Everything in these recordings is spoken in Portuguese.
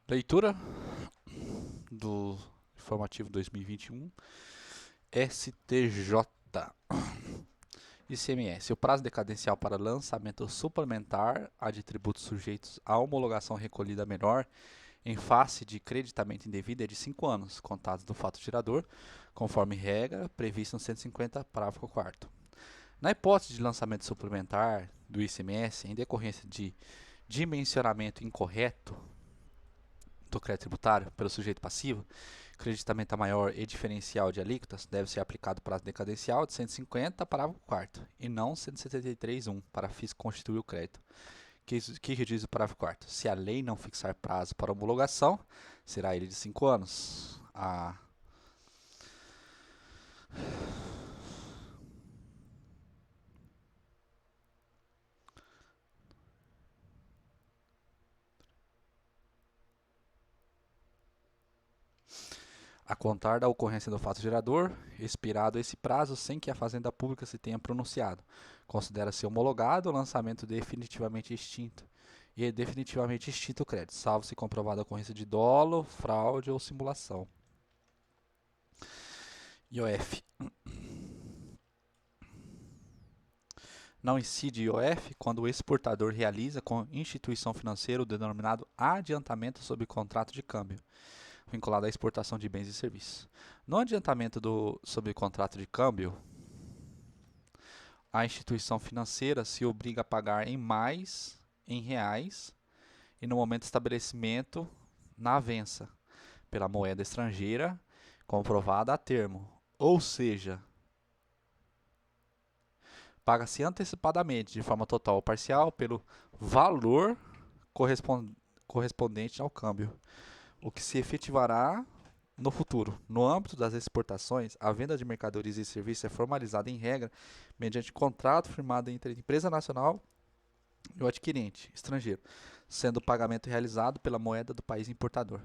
Leitura do informativo 2021, STJ. ICMS. O prazo decadencial para lançamento suplementar a de tributos sujeitos à homologação recolhida menor em face de creditamento indevido é de 5 anos, contados do fato gerador, conforme regra prevista no 150, parágrafo 4º. Na hipótese de lançamento suplementar do ICMS, em decorrência de dimensionamento incorreto do crédito tributário pelo sujeito passivo, creditamento a maior e diferencial de alíquotas deve ser aplicado prazo decadencial de 150, parágrafo 4º, e não 173.1, para fisco constituir o crédito. Que diz o parágrafo 4º? Se a lei não fixar prazo para homologação, será ele de 5 anos. A contar da ocorrência do fato gerador, expirado esse prazo sem que a Fazenda Pública se tenha pronunciado. Considera-se homologado o lançamento definitivamente extinto e definitivamente extinto o crédito, salvo se comprovada a ocorrência de dolo, fraude ou simulação. IOF. Não incide IOF quando o exportador realiza com instituição financeira o denominado adiantamento sob contrato de câmbio, vinculado à exportação de bens e serviços. No adiantamento sob contrato de câmbio, a instituição financeira se obriga a pagar em reais, e no momento de estabelecimento, na avença, pela moeda estrangeira comprovada a termo. Ou seja, paga-se antecipadamente, de forma total ou parcial, pelo valor correspondente ao câmbio, o que se efetivará no futuro. No âmbito das exportações, a venda de mercadorias e serviços é formalizada em regra mediante contrato firmado entre a empresa nacional e o adquirente estrangeiro, sendo o pagamento realizado pela moeda do país importador.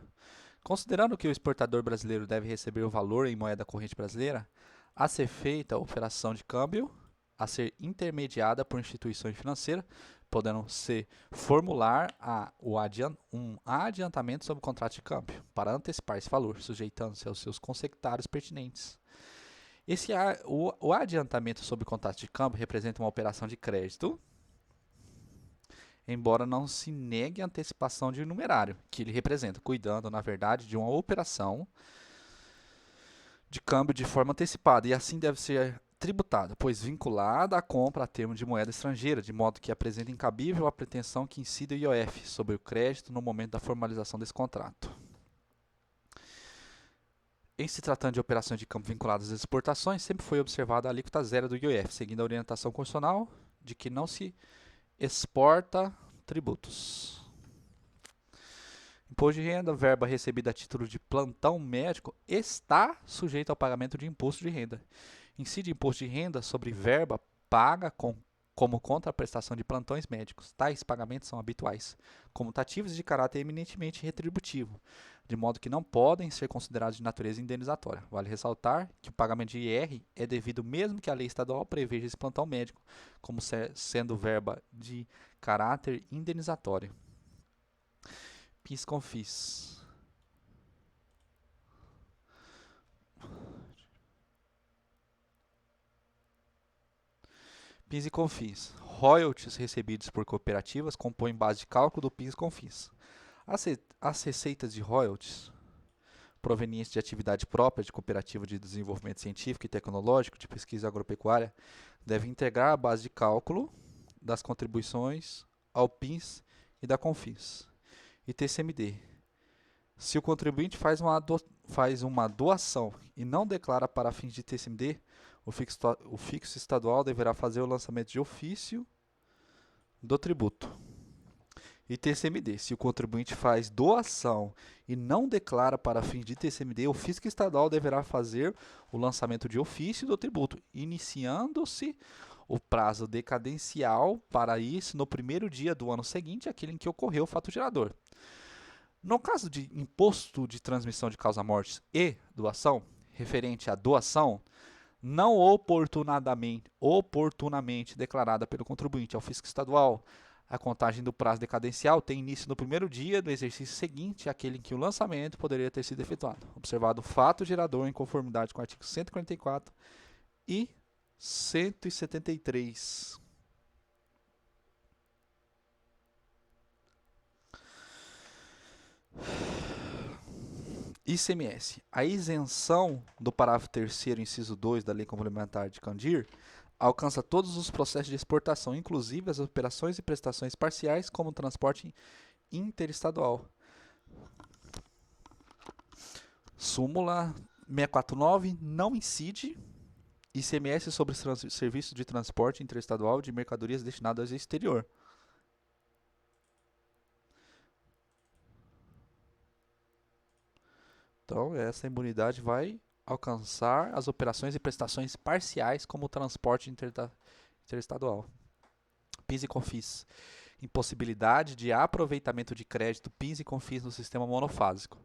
Considerando que o exportador brasileiro deve receber o valor em moeda corrente brasileira, a ser feita a operação de câmbio a ser intermediada por instituições financeiras, podendo se formular um adiantamento sobre o contrato de câmbio, para antecipar esse valor, sujeitando-se aos seus consectários pertinentes. O adiantamento sobre o contrato de câmbio representa uma operação de crédito, embora não se negue a antecipação de numerário, que ele representa, cuidando, na verdade, de uma operação de câmbio de forma antecipada, e assim deve ser tributada, pois vinculada à compra a termo de moeda estrangeira, de modo que apresenta incabível a pretensão que incida o IOF sobre o crédito no momento da formalização desse contrato. Em se tratando de operações de câmbio vinculadas às exportações, sempre foi observada a alíquota zero do IOF, seguindo a orientação constitucional de que não se exporta tributos. Imposto de renda, verba recebida a título de plantão médico, está sujeito ao pagamento de imposto de renda. Incide imposto de renda sobre verba paga como contraprestação de plantões médicos. Tais pagamentos são habituais, comutativos e de caráter eminentemente retributivo, de modo que não podem ser considerados de natureza indenizatória. Vale ressaltar que o pagamento de IR é devido mesmo que a lei estadual preveja esse plantão médico como sendo verba de caráter indenizatório. PIS/COFINS. PIS e COFINS. Royalties recebidos por cooperativas compõem base de cálculo do PIS e COFINS. As receitas de royalties provenientes de atividade própria de cooperativa de desenvolvimento científico e tecnológico, de pesquisa agropecuária, devem integrar a base de cálculo das contribuições ao PIS e da COFINS. E TCMD. Se o contribuinte faz uma doação e não declara para fins de TCMD, o fixo estadual deverá fazer o lançamento de ofício do tributo. E TCMD, se o contribuinte faz doação e não declara para fins de TCMD, o fisco estadual deverá fazer o lançamento de ofício do tributo, iniciando-se o prazo decadencial para isso no primeiro dia do ano seguinte àquele em que ocorreu o fato gerador. No caso de imposto de transmissão de causa-mortes e doação, referente à doação, não oportunamente declarada pelo contribuinte ao fisco estadual, A contagem do prazo decadencial tem início no primeiro dia do exercício seguinte àquele em que o lançamento poderia ter sido efetuado, observado o fato gerador em conformidade com o artigo 144 e 173. ICMS. A isenção do parágrafo 3º, inciso 2 da Lei Complementar de Candir alcança todos os processos de exportação, inclusive as operações e prestações parciais, como o transporte interestadual. Súmula 649 não incide ICMS sobre serviços de transporte interestadual de mercadorias destinadas ao exterior. Então, essa imunidade vai alcançar as operações e prestações parciais, como o transporte interestadual. PIS e COFINS. Impossibilidade de aproveitamento de crédito PIS e COFINS no sistema monofásico.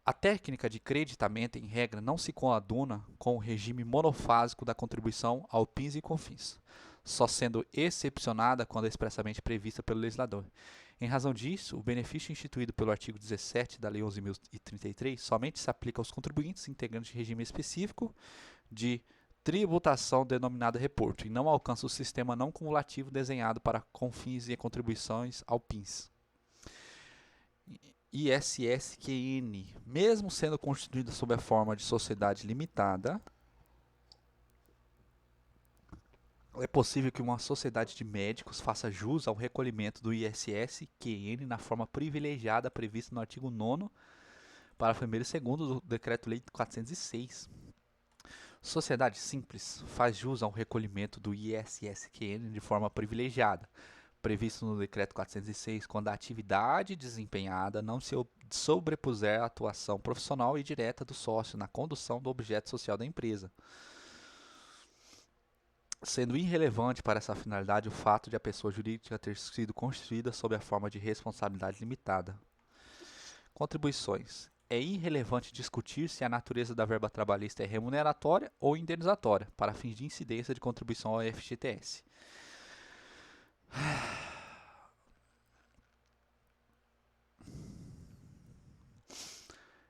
A técnica de creditamento, em regra, não se coaduna com o regime monofásico da contribuição ao PIS e COFINS, só sendo excepcionada quando expressamente prevista pelo legislador. Em razão disso, o benefício instituído pelo artigo 17 da Lei 11.033 somente se aplica aos contribuintes integrantes de regime específico de tributação denominada reporto e não alcança o sistema não cumulativo desenhado para COFINS e contribuições ao PIS. ISSQN, mesmo sendo constituído sob a forma de sociedade limitada, é possível que uma sociedade de médicos faça jus ao recolhimento do ISS-QN na forma privilegiada prevista no artigo 9º, parágrafo 1º e 2º do Decreto-Lei 406. Sociedade simples faz jus ao recolhimento do ISS-QN de forma privilegiada, previsto no Decreto 406, quando a atividade desempenhada não se sobrepuser à atuação profissional e direta do sócio na condução do objeto social da empresa, sendo irrelevante para essa finalidade o fato de a pessoa jurídica ter sido constituída sob a forma de responsabilidade limitada. Contribuições. É irrelevante discutir se a natureza da verba trabalhista é remuneratória ou indenizatória, para fins de incidência de contribuição ao FGTS.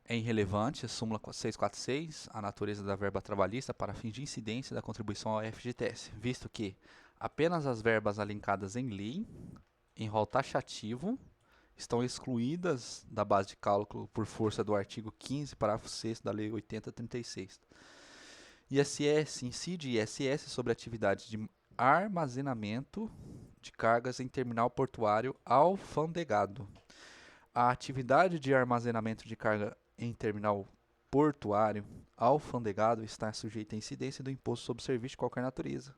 É irrelevante, a súmula 646, a natureza da verba trabalhista para fins de incidência da contribuição ao FGTS, visto que apenas as verbas alencadas em lei, em rol taxativo, estão excluídas da base de cálculo por força do artigo 15, parágrafo 6º da Lei 8036. ISS incide ISS sobre atividades de armazenamento de cargas em terminal portuário alfandegado. A atividade de armazenamento de carga em terminal portuário alfandegado está sujeita à incidência do imposto sobre serviço de qualquer natureza.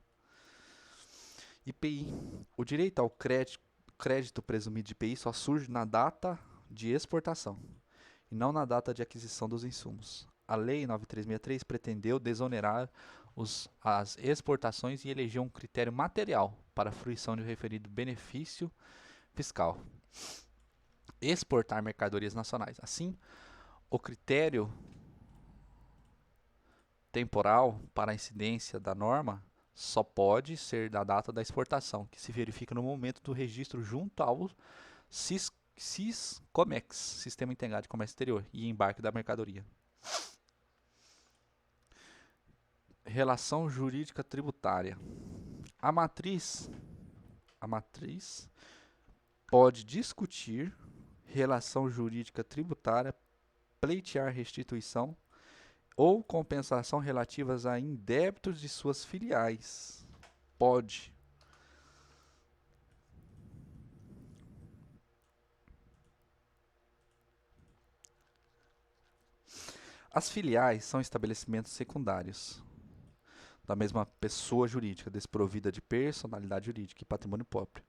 IPI. O direito ao crédito presumido de IPI só surge na data de exportação e não na data de aquisição dos insumos. A Lei 9363 pretendeu desonerar as exportações e elegeu um critério material para a fruição de referido benefício fiscal. Exportar mercadorias nacionais. Assim, o critério temporal para a incidência da norma só pode ser da data da exportação, que se verifica no momento do registro junto ao SISCOMEX, Sistema Integrado de Comércio Exterior, e embarque da mercadoria. Relação jurídica tributária. A matriz pode discutir relação jurídica tributária, pleitear restituição ou compensação relativas a indébitos de suas filiais. Pode. As filiais são estabelecimentos secundários da mesma pessoa jurídica, desprovida de personalidade jurídica e patrimônio próprio.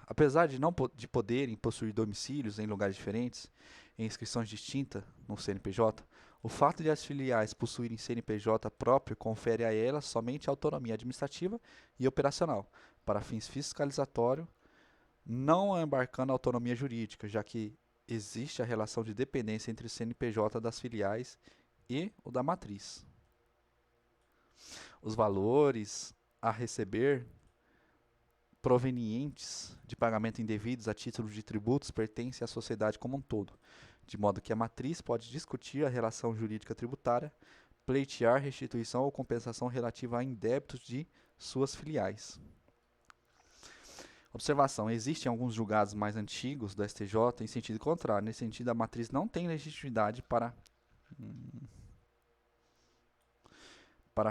Apesar de não de poderem possuir domicílios em lugares diferentes, em inscrições distintas no CNPJ, o fato de as filiais possuírem CNPJ próprio confere a elas somente autonomia administrativa e operacional, para fins fiscalizatórios, não embarcando autonomia jurídica, já que existe a relação de dependência entre o CNPJ das filiais e o da matriz. Os valores a receber provenientes de pagamento indevidos a título de tributos pertencem à sociedade como um todo, de modo que a matriz pode discutir a relação jurídica tributária, pleitear restituição ou compensação relativa a indébitos de suas filiais. Observação: existem alguns julgados mais antigos do STJ em sentido contrário. Nesse sentido, a matriz não tem legitimidade para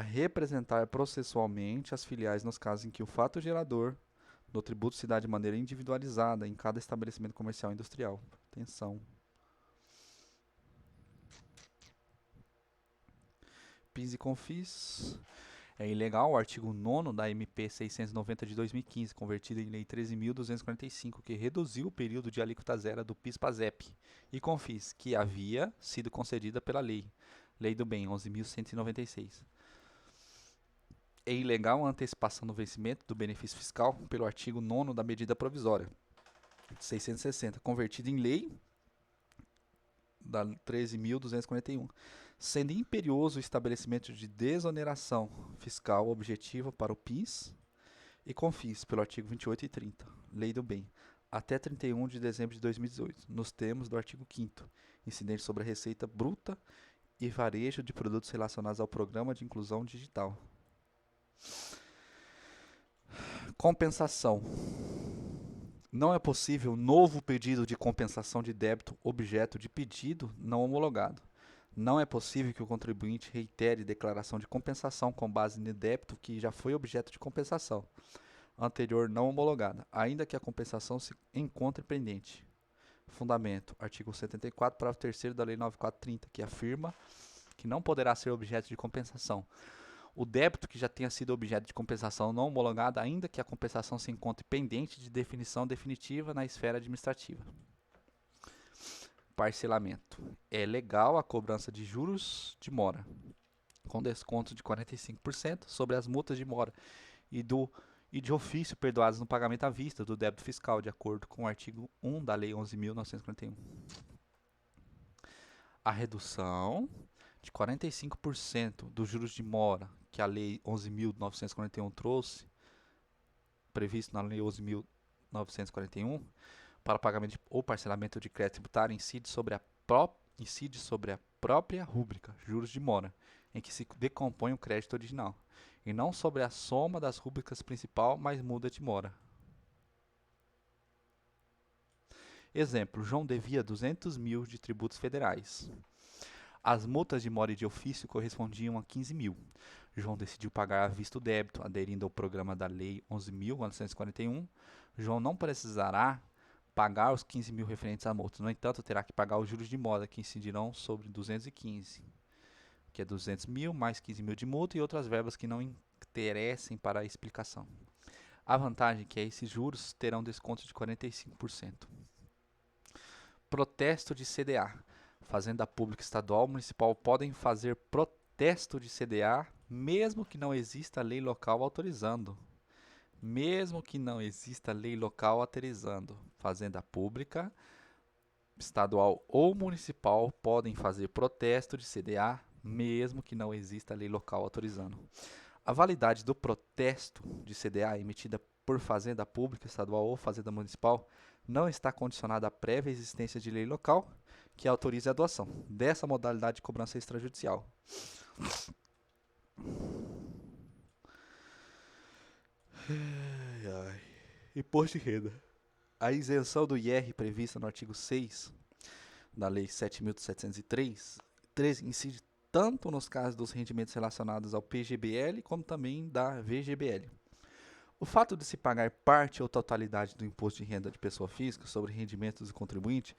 representar processualmente as filiais nos casos em que o fato gerador do tributo se dá de maneira individualizada em cada estabelecimento comercial e industrial. Atenção. PIS e CONFIS. É ilegal o artigo 9º da MP 690 de 2015, convertido em Lei 13.245, que reduziu o período de alíquota zero do PIS/PASEP e CONFIS, que havia sido concedida pela Lei do Bem 11.196. É ilegal a antecipação do vencimento do benefício fiscal pelo artigo 9º da medida provisória 660, convertido em Lei da 13.241, sendo imperioso o estabelecimento de desoneração fiscal objetiva para o PIS e CONFIS pelo artigo 28 e 30, Lei do Bem, até 31 de dezembro de 2018, nos termos do artigo 5º, incidente sobre a receita bruta e varejo de produtos relacionados ao Programa de Inclusão Digital. Compensação. Não é possível novo pedido de compensação de débito objeto de pedido não homologado. Não é possível que o contribuinte reitere declaração de compensação com base no débito que já foi objeto de compensação anterior não homologada, ainda que a compensação se encontre pendente. Fundamento: artigo 74, parágrafo 3º da Lei 9430, que afirma que não poderá ser objeto de compensação o débito que já tenha sido objeto de compensação não homologada, ainda que a compensação se encontre pendente de definição definitiva na esfera administrativa. Parcelamento. É legal a cobrança de juros de mora, com desconto de 45% sobre as multas de mora e de ofício perdoadas no pagamento à vista do débito fiscal, de acordo com o artigo 1 da Lei 11.941. A redução de 45% dos juros de mora que a Lei 11.941 trouxe, previsto na Lei 11.941, para pagamento ou parcelamento de crédito tributário, incide sobre a própria rúbrica, juros de mora, em que se decompõe o crédito original, e não sobre a soma das rúbricas principal mais multa de mora. Exemplo: João devia 200 mil de tributos federais. As multas de mora e de ofício correspondiam a 15 mil. João decidiu pagar à vista o débito, aderindo ao programa da Lei 11.941. João não precisará pagar os 15 mil referentes à multa. No entanto, terá que pagar os juros de mora, que incidirão sobre 215, que é 200 mil mais 15 mil de multa e outras verbas que não interessem para a explicação. A vantagem é que esses juros terão desconto de 45%. Protesto de CDA. Fazenda Pública Estadual Municipal podem fazer protesto de CDA, mesmo que não exista lei local autorizando. Mesmo que não exista lei local autorizando. Fazenda Pública Estadual ou Municipal podem fazer protesto de CDA, mesmo que não exista lei local autorizando. A validade do protesto de CDA emitida por Fazenda Pública Estadual ou Fazenda Municipal não está condicionada à prévia existência de lei local que autorize a doação dessa modalidade de cobrança extrajudicial. Imposto de renda. A isenção do IR prevista no artigo 6 da Lei 7.703 incide tanto nos casos dos rendimentos relacionados ao PGBL como também da VGBL. O fato de se pagar parte ou totalidade do imposto de renda de pessoa física sobre rendimentos do contribuinte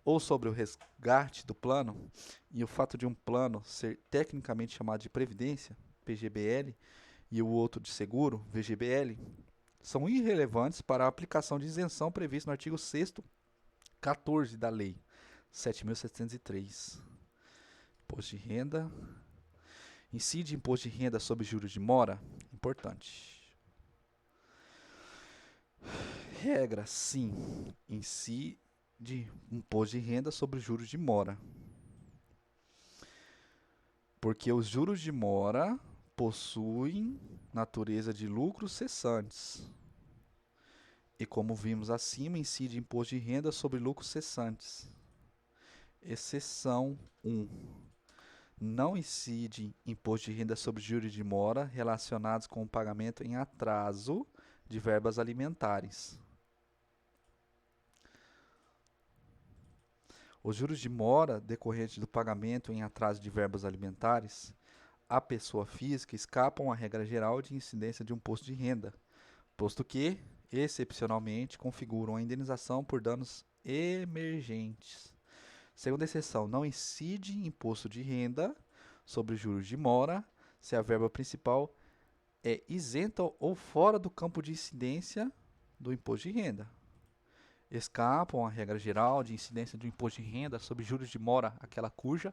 ou sobre o resgate do plano, e o fato de um plano ser tecnicamente chamado de previdência, PGBL, e o outro de seguro, VGBL, são irrelevantes para a aplicação de isenção prevista no artigo 6º, 14 da Lei 7.703. Imposto de renda. Incide imposto de renda sobre juros de mora? Importante. Regra, sim, incide imposto de renda sobre juros de mora. Porque os juros de mora possuem natureza de lucros cessantes. E como vimos acima, incide imposto de renda sobre lucros cessantes. Exceção 1. Não incide imposto de renda sobre juros de mora relacionados com o pagamento em atraso de verbas alimentares. Os juros de mora decorrentes do pagamento em atraso de verbas alimentares à pessoa física escapam à regra geral de incidência de imposto de renda, posto que, excepcionalmente, configuram a indenização por danos emergentes. Segunda exceção, não incide imposto de renda sobre juros de mora se a verba principal é isenta ou fora do campo de incidência do imposto de renda. Escapam à regra geral de incidência do imposto de renda sobre juros de mora aquela cuja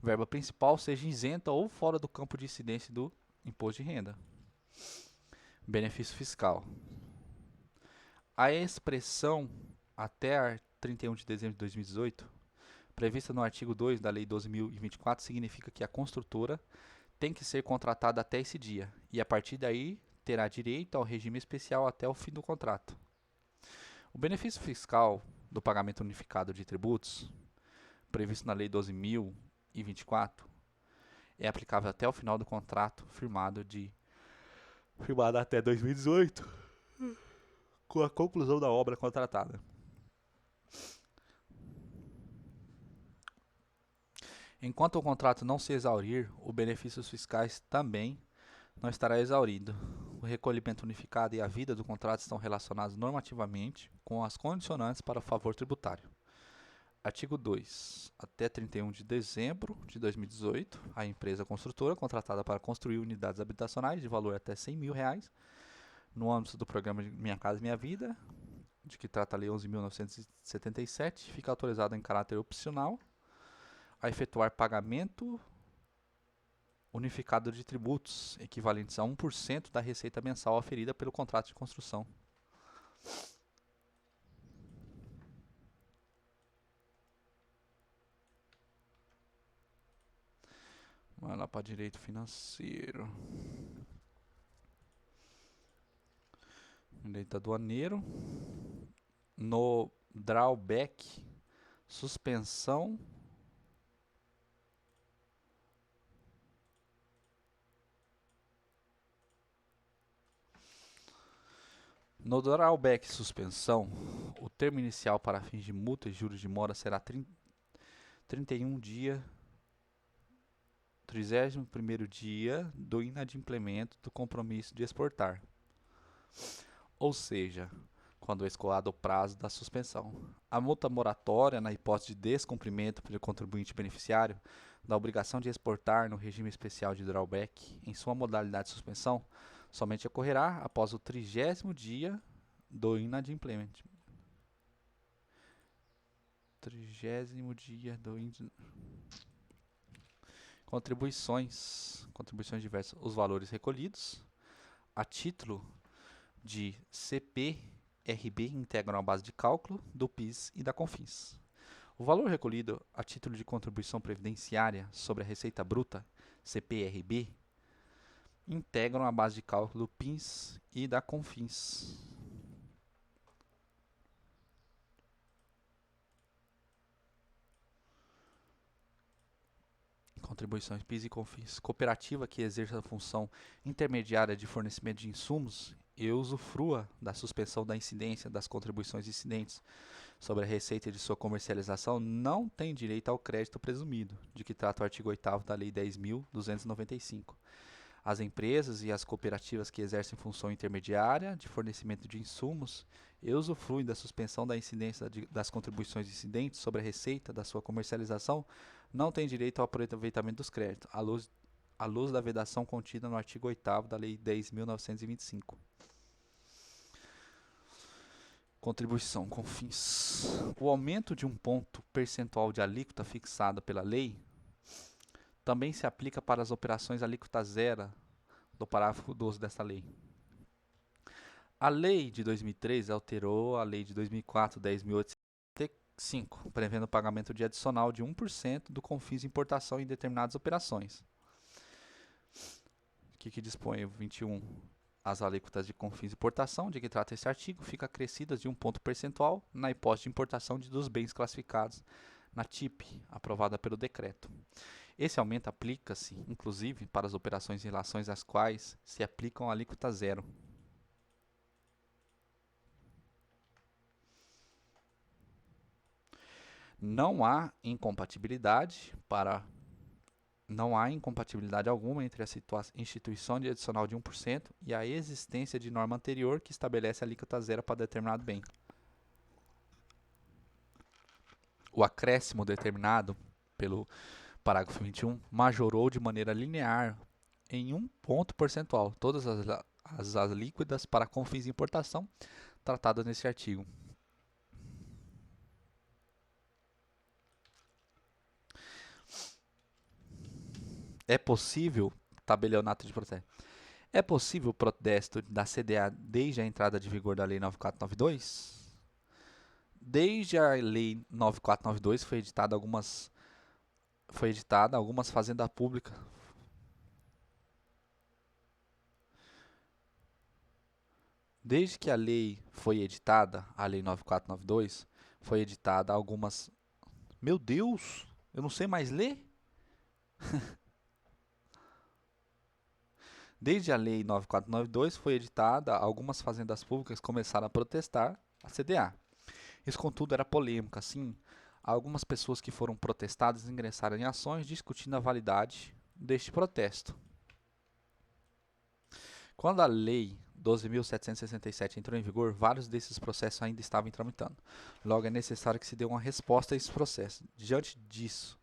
verba principal seja isenta ou fora do campo de incidência do imposto de renda. Benefício fiscal. A expressão até 31 de dezembro de 2018, prevista no artigo 2 da Lei 12.024, significa que a construtora tem que ser contratada até esse dia e, a partir daí, terá direito ao regime especial até o fim do contrato. O benefício fiscal do pagamento unificado de tributos, previsto na Lei 12.024, é aplicável até o final do contrato firmado até 2018, com a conclusão da obra contratada. Enquanto o contrato não se exaurir, os benefícios fiscais também não estará exaurido. O recolhimento unificado e a vida do contrato estão relacionados normativamente com as condicionantes para o favor tributário. Artigo 2. Até 31 de dezembro de 2018, a empresa construtora contratada para construir unidades habitacionais de valor até R$100 mil, no âmbito do programa Minha Casa Minha Vida, de que trata a Lei 11.977, fica autorizada em caráter opcional a efetuar pagamento unificado de tributos, equivalentes a 1% da receita mensal aferida pelo contrato de construção. Vai lá para direito financeiro. Direito aduaneiro. No drawback, suspensão No drawback suspensão, o termo inicial para fins de multa e juros de mora será 31 dia, 31º dia do inadimplemento do compromisso de exportar. Ou seja, quando escoado o prazo da suspensão. A multa moratória, na hipótese de descumprimento pelo contribuinte beneficiário da obrigação de exportar no regime especial de drawback, em sua modalidade de suspensão, somente ocorrerá após o 30º dia do inadimplemento. 30º dia do Contribuições diversas. Os valores recolhidos a título de CPRB integram a base de cálculo do PIS e da CONFINS. O valor recolhido a título de contribuição previdenciária sobre a receita bruta, CPRB, integram a base de cálculo do PIS e da CONFINS. Contribuições PIS e CONFINS. Cooperativa que exerça a função intermediária de fornecimento de insumos e usufrua da suspensão da incidência das contribuições incidentes sobre a receita de sua comercialização não tem direito ao crédito presumido, de que trata o artigo 8º da Lei 10.295. As empresas e as cooperativas que exercem função intermediária de fornecimento de insumos e usufruem da suspensão da incidência das contribuições incidentes sobre a receita da sua comercialização não têm direito ao aproveitamento dos créditos, à luz da vedação contida no artigo 8º da Lei 10.925. Contribuição CONFINS. O aumento de um ponto percentual de alíquota fixada pela lei também se aplica para as operações alíquota zero do parágrafo 12 desta lei. A lei de 2003 alterou a lei de 2004, 10.875, prevendo o pagamento de adicional de 1% do CONFINS de importação em determinadas operações. O que dispõe o 21? As alíquotas de confins de importação, de que trata esse artigo, ficam acrescidas de 1 ponto percentual na hipótese de importação dos bens classificados na TIP, aprovada pelo decreto. Esse aumento aplica-se, inclusive, para as operações em relação às quais se aplicam a alíquota zero. Não há incompatibilidade alguma entre a instituição de adicional de 1% e a existência de norma anterior que estabelece a alíquota zero para determinado bem. O acréscimo determinado pelo parágrafo 21 majorou de maneira linear em 1 ponto percentual todas as alíquotas para confins de importação tratadas nesse artigo. É possível, tabelionato de protesto. É possível o protesto da CDA desde a entrada de vigor da Lei 9492? Desde a Lei 9492 foi editada algumas fazendas públicas. Desde que a lei foi editada, a Lei 9492, foi editada algumas. Meu Deus, eu não sei mais ler. Desde a Lei 9492 foi editada, algumas fazendas públicas começaram a protestar a CDA. Isso, contudo, era polêmico. Assim, algumas pessoas que foram protestadas ingressaram em ações discutindo a validade deste protesto. Quando a Lei 12.767 entrou em vigor, vários desses processos ainda estavam tramitando. Logo, é necessário que se dê uma resposta a esses processos. Diante disso,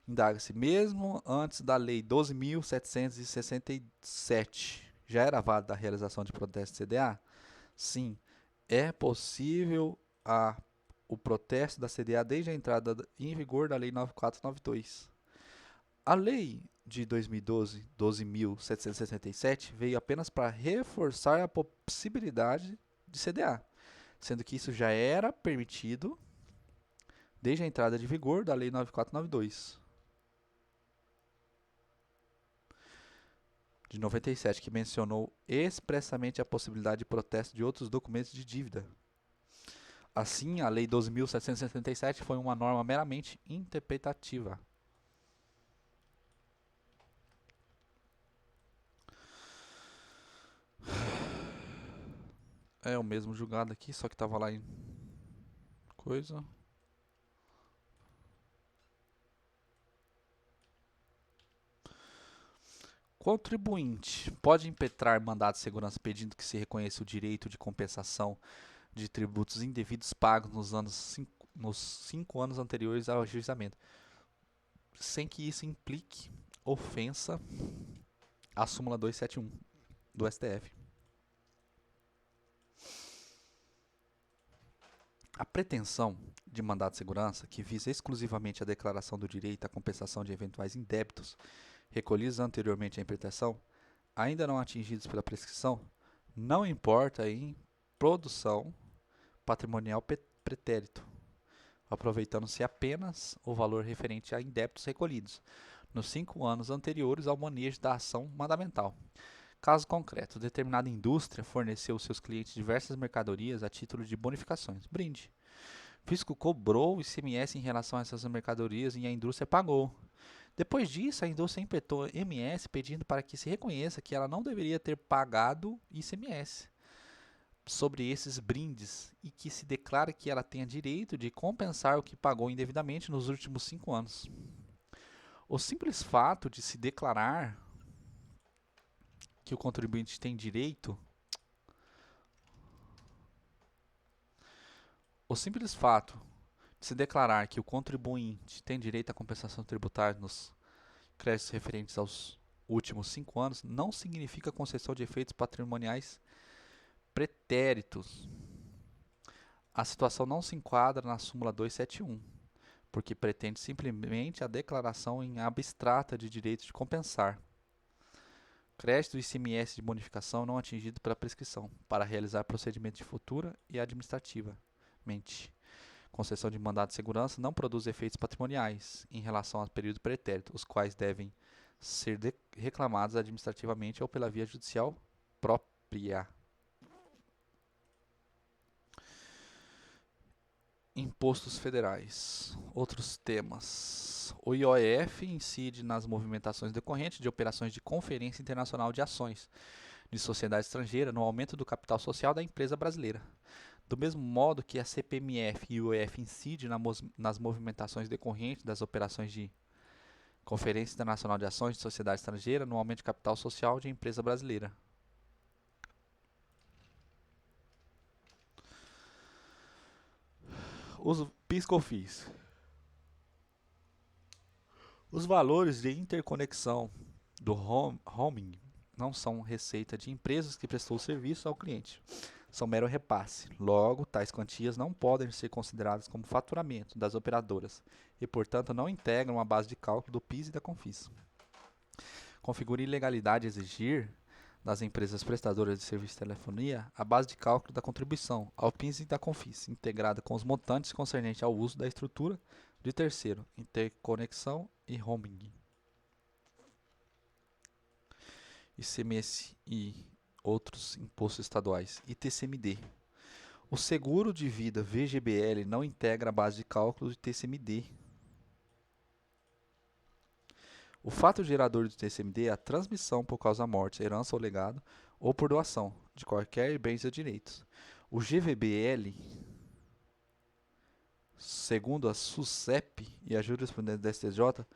indaga-se, mesmo antes da Lei 12.767, já era válida a realização de protesto CDA? Sim, é possível o protesto da CDA desde a entrada em vigor da Lei 9492. A Lei de 2012, 12.767, veio apenas para reforçar a possibilidade de CDA, sendo que isso já era permitido desde a entrada de vigor da Lei 9492. De 97, que mencionou expressamente a possibilidade de protesto de outros documentos de dívida. Assim, a Lei 12.777 foi uma norma meramente interpretativa. É o mesmo julgado aqui, só que estava lá em coisa. Contribuinte pode impetrar mandado de segurança pedindo que se reconheça o direito de compensação de tributos indevidos pagos nos 5 anos anteriores ao ajuizamento, sem que isso implique ofensa à súmula 271 do STF. A pretensão de mandado de segurança, que visa exclusivamente a declaração do direito à compensação de eventuais indébitos recolhidos anteriormente à impetração, ainda não atingidos pela prescrição, não importa em produção patrimonial pretérito, aproveitando-se apenas o valor referente a indébitos recolhidos nos 5 anos anteriores ao manejo da ação mandamental. Caso concreto, determinada indústria forneceu aos seus clientes diversas mercadorias a título de bonificações. Brinde. O fisco cobrou o ICMS em relação a essas mercadorias e a indústria pagou. Depois disso, a indústria impetrou MS pedindo para que se reconheça que ela não deveria ter pagado ICMS sobre esses brindes e que se declara que ela tenha direito de compensar o que pagou indevidamente nos últimos 5 anos. O simples fato de se declarar que o contribuinte tem direito, o simples fato de se declarar que o contribuinte tem direito à compensação tributária nos créditos referentes aos últimos 5 anos não significa concessão de efeitos patrimoniais pretéritos. A situação não se enquadra na súmula 271, porque pretende simplesmente a declaração em abstrata de direito de compensar crédito do ICMS de bonificação não atingido pela prescrição, para realizar procedimento de futura e administrativamente. Concessão de mandado de segurança não produz efeitos patrimoniais em relação ao período pretérito, os quais devem ser reclamados administrativamente ou pela via judicial própria. Impostos federais. Outros temas. O IOF incide nas movimentações decorrentes de operações de Conferência Internacional de Ações de Sociedade Estrangeira no aumento do capital social da empresa brasileira. Do mesmo modo que a CPMF e o IOF incidem nas movimentações decorrentes das operações de Conferência Internacional de Ações de Sociedade Estrangeira no aumento de capital social de empresa brasileira. Os PIS/COFINS. Os valores de interconexão do roaming não são receita de empresas que prestou serviço ao cliente. São mero repasse. Logo, tais quantias não podem ser consideradas como faturamento das operadoras e, portanto, não integram a base de cálculo do PIS e da COFINS. Configura ilegalidade exigir das empresas prestadoras de serviço de telefonia a base de cálculo da contribuição ao PIS e da COFINS, integrada com os montantes concernentes ao uso da estrutura de terceiro, interconexão e roaming. ICMS e outros impostos estaduais. ITCMD. O seguro de vida VGBL não integra a base de cálculo do ITCMD. O fato gerador do ITCMD é a transmissão por causa da morte, herança ou legado, ou por doação, de qualquer bens ou direitos. O GVBL, segundo a SUSEP e a jurisprudência da STJ,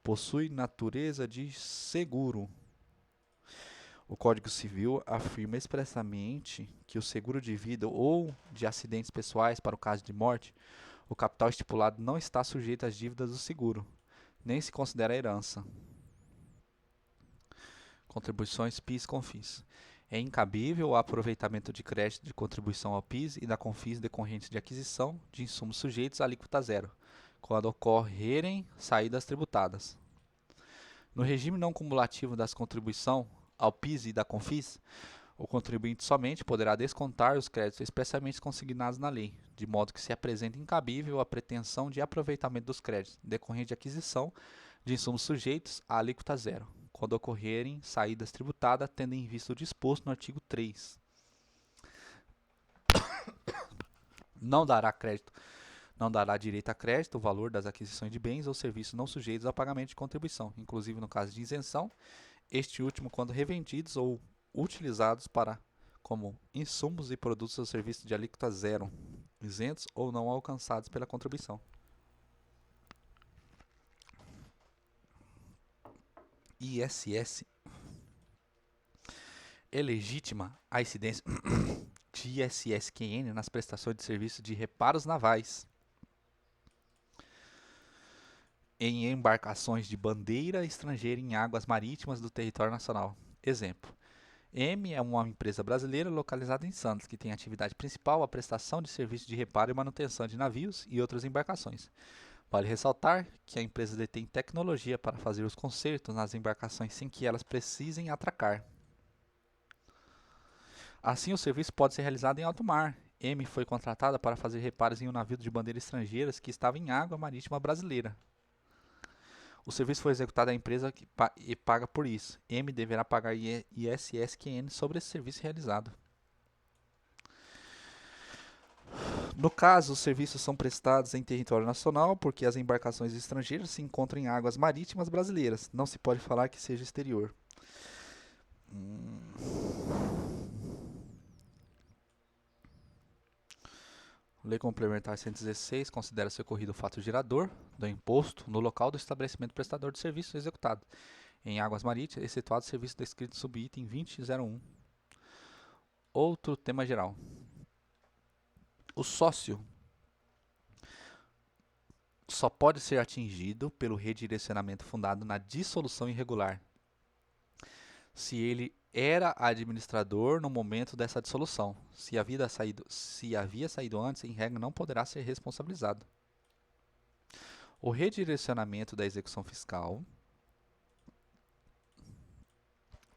possui natureza de seguro. O Código Civil afirma expressamente que o seguro de vida ou de acidentes pessoais para o caso de morte, o capital estipulado não está sujeito às dívidas do seguro, nem se considera herança. Contribuições PIS/COFINS. É incabível o aproveitamento de crédito de contribuição ao PIS e da COFINS decorrentes de aquisição de insumos sujeitos à alíquota zero, quando ocorrerem saídas tributadas. No regime não cumulativo das contribuições ao PIS e da COFINS, o contribuinte somente poderá descontar os créditos expressamente consignados na lei, de modo que se apresenta incabível a pretensão de aproveitamento dos créditos, decorrente de aquisição de insumos sujeitos à alíquota zero, quando ocorrerem saídas tributadas, tendo em vista o disposto no artigo 3. Não dará direito a crédito o valor das aquisições de bens ou serviços não sujeitos a pagamento de contribuição, inclusive no caso de isenção, este último quando revendidos ou utilizados como insumos e produtos ou serviços de alíquota zero, isentos ou não alcançados pela contribuição. ISS. É legítima a incidência de ISSQN nas prestações de serviços de reparos navais em embarcações de bandeira estrangeira em águas marítimas do território nacional. Exemplo: M é uma empresa brasileira localizada em Santos, que tem atividade principal a prestação de serviços de reparo e manutenção de navios e outras embarcações. Vale ressaltar que a empresa detém tecnologia para fazer os consertos nas embarcações sem que elas precisem atracar. Assim, o serviço pode ser realizado em alto mar. M foi contratada para fazer reparos em um navio de bandeira estrangeira que estava em água marítima brasileira. O serviço foi executado à empresa e paga por isso. M deverá pagar ISSQN sobre esse serviço realizado. No caso, os serviços são prestados em território nacional porque as embarcações estrangeiras se encontram em águas marítimas brasileiras. Não se pode falar que seja exterior. Lei Complementar 116 considera-se ocorrido o fato gerador do imposto no local do estabelecimento prestador de serviço executado em águas marítimas, excetuado o serviço descrito sob item 20.01. Outro tema geral. O sócio só pode ser atingido pelo redirecionamento fundado na dissolução irregular, se ele era administrador no momento dessa dissolução. Se havia saído antes, em regra, não poderá ser responsabilizado. O redirecionamento da execução fiscal,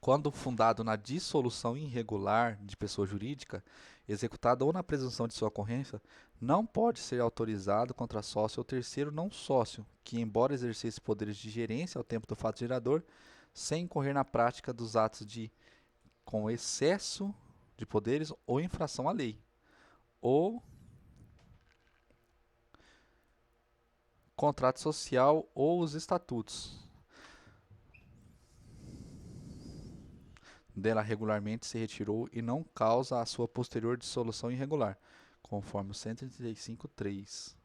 quando fundado na dissolução irregular de pessoa jurídica, executada ou na presunção de sua ocorrência, não pode ser autorizado contra sócio ou terceiro não sócio, que, embora exercesse poderes de gerência ao tempo do fato gerador, sem incorrer na prática dos atos de com excesso de poderes ou infração à lei, ou contrato social ou os estatutos dela regularmente se retirou e não causa a sua posterior dissolução irregular, conforme o 135.3.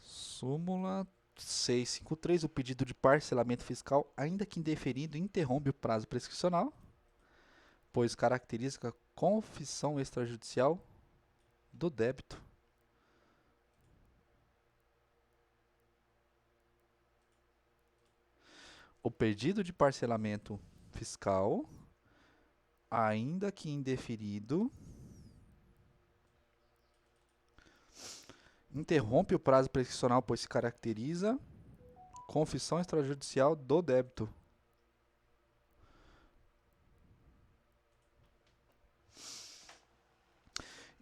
Súmula 653. O pedido de parcelamento fiscal, ainda que indeferido, interrompe o prazo prescricional, pois caracteriza a confissão extrajudicial do débito. O pedido de parcelamento fiscal, ainda que indeferido, interrompe o prazo prescricional, pois se caracteriza confissão extrajudicial do débito.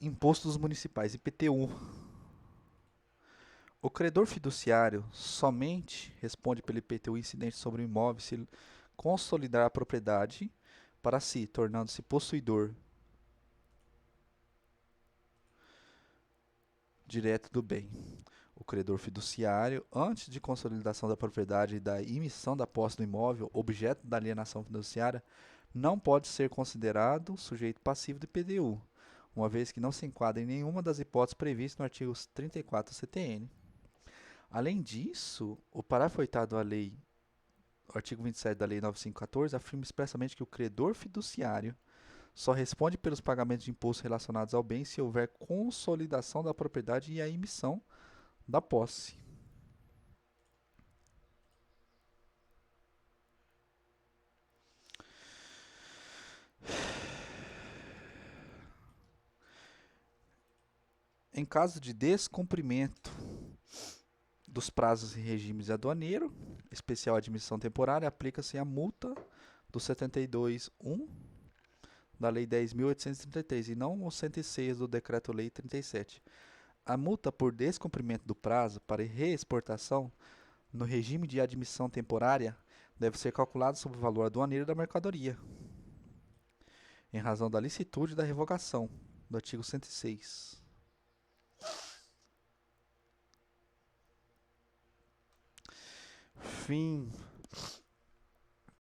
Impostos municipais, IPTU. O credor fiduciário somente responde pelo IPTU incidente sobre o imóvel se consolidar a propriedade para si, tornando-se possuidor direto do bem. O credor fiduciário, antes de consolidação da propriedade e da emissão da posse do imóvel, objeto da alienação fiduciária, não pode ser considerado sujeito passivo do IPTU, uma vez que não se enquadra em nenhuma das hipóteses previstas no artigo 34 CTN. Além disso, o parágrafo 8º da lei, o artigo 27 da lei 9514, afirma expressamente que o credor fiduciário só responde pelos pagamentos de impostos relacionados ao bem se houver consolidação da propriedade e a emissão da posse. Em caso de descumprimento dos prazos e regimes aduaneiro, especial admissão temporária, aplica-se a multa do 72.1 da Lei 10.833 e não o 106 do Decreto-Lei 37. A multa por descumprimento do prazo para reexportação no regime de admissão temporária deve ser calculada sobre o valor aduaneiro da mercadoria, em razão da licitude da revogação, do artigo 106. Fim.